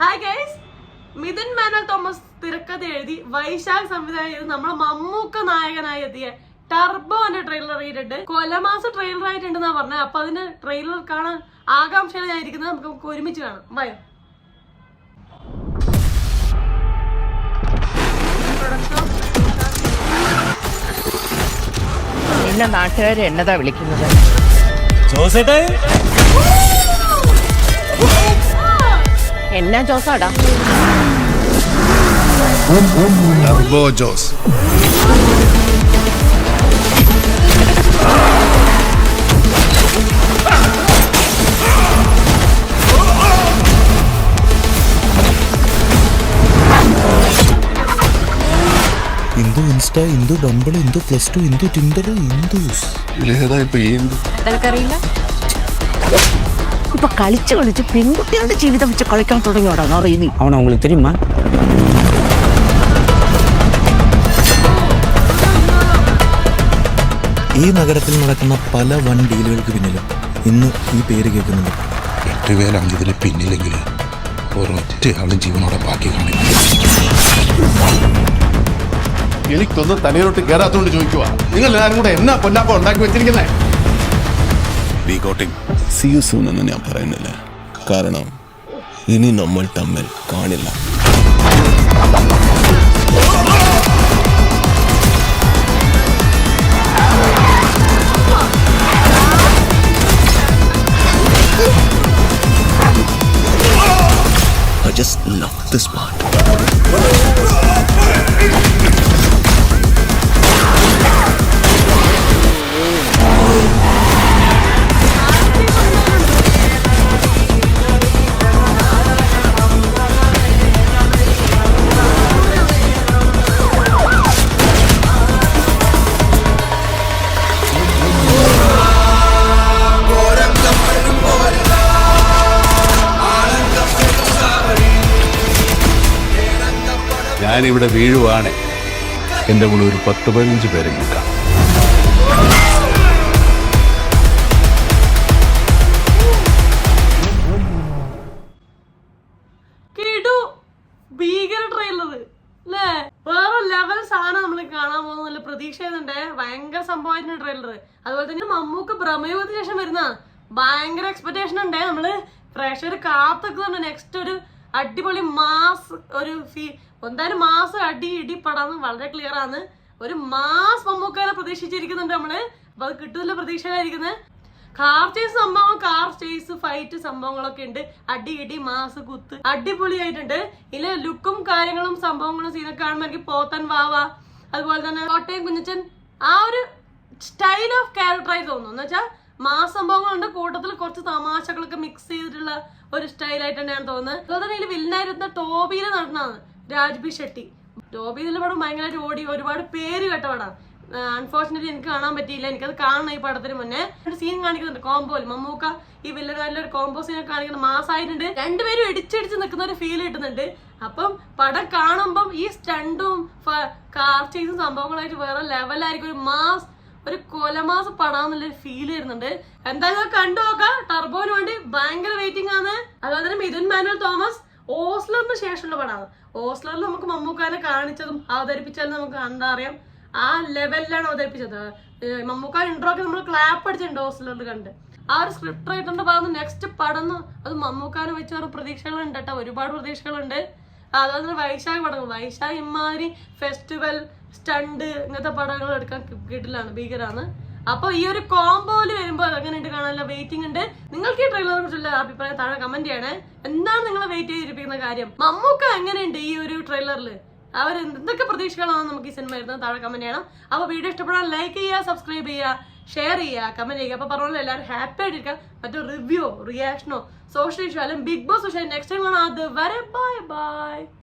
Hi guys, Mithun Manuel Thomas തിരക്കഥ എഴുതി വൈശാഖ് സംവിധാനം ചെയ്ത് നമ്മുടെ മമ്മൂക്ക നായകനായി എത്തിയ ടർബോ എന്റെ ട്രെയിലർ ഇറങ്ങിയിട്ടുണ്ട്. കൊലമാസ ട്രെയിലർ ആയിട്ടുണ്ടെന്നാ പറഞ്ഞത്. അപ്പൊ അതിന് ട്രെയിലർ കാണാൻ ആകാംക്ഷയാണ് ഞാൻ ഇരിക്കുന്നത്. നമുക്ക് ഒരുമിച്ച് കാണാം. വയോ നിന്നെ നാട്ടുകാര് എന്നതാ വിളിക്കുന്നത്? എന്നാ ജോസാടാ? Turbo Jose. Indu insta, Indu Bumble, Indu +2, Indu Tinder, ഇന്ദുസ്. ഇതിലേതാ ഇപ്പൊ ഇന്ദു? നിനക്കറിയില്ല? ഇപ്പൊ കളിച്ച് കളിച്ച് പെൺകുട്ടികളുടെ ജീവിതം വെച്ച് കളിക്കാൻ തുടങ്ങിയോടാ. അറിയുന്നു അവൻ അവங்களுக்கு தெரியுமா? ഈ നഗരത്തിൽ നടക്കുന്ന പല വൺ ഡീലുകൾക്ക് പിന്നിലും ഇന്ന് ഈ പേര് കേൾക്കുന്നുണ്ട്. 8 പേരാണ് ഇതിന് പിന്നിലെങ്കിൽ ഒരൊറ്റയാളും ജീവനോടെ ബാക്കി കാണില്ല. എനിക്കൊന്ന് തലയിലോട്ട് കയറാത്തോണ്ട് ചോദിക്കുക, നിങ്ങൾ എല്ലാവരും കൂടെ എന്നാ പൊന്നാപ്പ ഉണ്ടാക്കി വെച്ചിരിക്കുന്നേ? See you soon എന്ന് ഞാൻ പറയുന്നില്ല, കാരണം ഇനി നമ്മൾ തമ്മിൽ കാണില്ല. I just love this part. ഞാനിവിടെ വീഴുവാണ്. എൻ്റെ കൂടെ ഒരു 10-15 പേരെ കിട്ടാം. ഭീകര ട്രെയിലർ അല്ലേ? വേറെ ലെവൽ സാധനം നമ്മൾ കാണാൻ പോകുന്ന നല്ല പ്രതീക്ഷ ചെയ്യുന്നുണ്ട്. ഭയങ്കര സംഭവമായിരുന്നു ട്രെയിലർ. അതുപോലെ തന്നെ മമ്മൂക്ക് ഭ്രമയുഗത്തിന് ശേഷം വരുന്ന ഭയങ്കര എക്സ്പെക്ടേഷൻ ഉണ്ട്. നമ്മള് പ്രേക്ഷകർ കാത്തുണ്ട്. നെക്സ്റ്റ് ഒരു അടിപൊളി മാസ് ഒരു എന്തായാലും മാസ് അടി ഇടി പടാന്ന് വളരെ ക്ലിയർ ആണ്. ഒരു മാസ് മമ്മൂക്കാനെ പ്രതീക്ഷിച്ചിരിക്കുന്നുണ്ട് നമ്മള്. അപ്പൊ അത് കിട്ടുന്നില്ല പ്രതീക്ഷയിലായിരിക്കുന്നത്. കാർ ചേസ് സംഭവം, കാർ ചേസ് ഫൈറ്റ് സംഭവങ്ങളൊക്കെ ഉണ്ട്. അടി ഇടി മാസ് കുത്ത് അടിപൊളിയായിട്ടുണ്ട്. ഇതിലെ ലുക്കും കാര്യങ്ങളും സംഭവങ്ങളും സീനൊക്കെ കാണുമ്പോൾ എനിക്ക് പോത്തൻ വാവ, അതുപോലെ തന്നെ കോട്ടയം കുഞ്ഞച്ചൻ ആ ഒരു സ്റ്റൈൽ ഓഫ് ക്യാരക്ടറായി തോന്നുന്നു. എന്ന് വെച്ചാൽ മാസ് സംഭവങ്ങളുണ്ട്, കൂട്ടത്തിൽ കുറച്ച് തമാശകളൊക്കെ മിക്സ് ചെയ്തിട്ടുള്ള ഒരു സ്റ്റൈലായിട്ടാണ് ഞാൻ തോന്നുന്നത്. അതുപോലെ തന്നെ ഇതിൽ വില്ലനായിരുന്ന ടോബിയിൽ നടന്നതാണ് രാജ്ബി ഷെട്ടി. ടോബി ഇതിലെ പടം ഭയങ്കരമായിട്ട് ഓടി, ഒരുപാട് പേര് കേട്ട പടം. അൺഫോർച്ചുനേറ്റ്ലി എനിക്ക് കാണാൻ പറ്റിയില്ല. എനിക്കത് കാണണം ഈ പടത്തിന് മുന്നേ. ഒരു സീൻ കാണിക്കുന്നുണ്ട് കോംബോയിൽ മമ്മൂക്ക ഈ വില്ലനായിട്ടുള്ള ഒരു കോംബോ സീനൊക്കെ കാണിക്കുന്ന മാസായിട്ടുണ്ട്. രണ്ടുപേരും ഇടിച്ചടിച്ച് നിൽക്കുന്ന ഒരു ഫീൽ കിട്ടുന്നുണ്ട്. അപ്പം പടം കാണുമ്പം ഈ സ്റ്റണ്ടും കാർ ചേസും സംഭവങ്ങളായിട്ട് വേറെ ലെവലായിരിക്കും. ഒരു മാസ്, ഒരു കൊലമാസ പടാന്നുള്ളൊരു ഫീൽ വരുന്നുണ്ട്. എന്തായാലും കണ്ടു നോക്കാം. ടർബോന് വേണ്ടി ഭയങ്കര വെയിറ്റിംഗ് ആണ്. അതുപോലെ തന്നെ മിഥുൻ മാനുവൽ തോമസ് ഓസ്ലറിന് ശേഷമുള്ള പടമാണ്. ഓസ്ലറിൽ നമുക്ക് മമ്മൂക്കാനെ കാണിച്ചതും അവതരിപ്പിച്ചാലും നമുക്ക് കണ്ടറിയാം. ആ ലെവലിലാണ് അവതരിപ്പിച്ചത്. മമ്മൂക്ക ഇൻട്രോ ഒക്കെ നമ്മൾ ക്ലാപ്പ് അടിച്ചിട്ടുണ്ട് ഓസ്ലറിൽ കണ്ട്. ആ ഒരു സ്ക്രിപ്റ്റ് റൈറ്ററിന്റെ ഭാഗത്ത് നെക്സ്റ്റ് പടം അത് മമ്മൂക്കാനെ വെച്ച് വേറെ പ്രതീക്ഷകളുണ്ട് കേട്ടോ. ഒരുപാട് പ്രതീക്ഷകളുണ്ട്. അതുപോലെ തന്നെ വൈശാഖ് പടങ്ങൾ, വൈശാഖ് ഇമാതിരി ഫെസ്റ്റിവൽ സ്റ്റണ്ട് ഇങ്ങനത്തെ പടങ്ങൾ എടുക്കാൻ കിട്ടില്ലാണ്, ഭീകരാണ്. അപ്പൊ ഈ ഒരു കോംബോയില് വരുമ്പോ എങ്ങനെയുണ്ട് കാണാനുള്ള വെയിറ്റിംഗ് ഉണ്ട്. നിങ്ങൾക്ക് ഈ ട്രെയിലറിനെ കുറിച്ചുള്ള അഭിപ്രായം താഴെ കമന്റ് ചെയ്യണേ. എന്താണ് നിങ്ങൾ വെയിറ്റ് ചെയ്തിരിക്കുന്ന കാര്യം? മമ്മൂക്ക എങ്ങനെയുണ്ട് ഈ ഒരു ട്രെയിലറിൽ? അവർ എന്തൊക്കെ പ്രതീക്ഷകളാണ് നമുക്ക് ഈ സിനിമ വരുന്നത്? താഴെ കമന്റ് ചെയ്യണം. അപ്പൊ വീഡിയോ ഇഷ്ടപ്പെടാൻ ലൈക്ക് ചെയ്യുക, സബ്സ്ക്രൈബ് ചെയ്യുക, ഷെയർ ചെയ്യുക, കമന്റ് ചെയ്യുക. അപ്പൊ പറഞ്ഞ എല്ലാവരും ഹാപ്പി ആയിട്ടിരിക്കുക. മറ്റൊരു റിവ്യൂ, റിയാക്ഷനോ, സോഷ്യൽ ഇഷ്യൂ അല്ലെങ്കിൽ ബിഗ് ബോസ് നെക്സ്റ്റ് ടൈം കാണാം. അത് വരെ ബൈ ബൈ.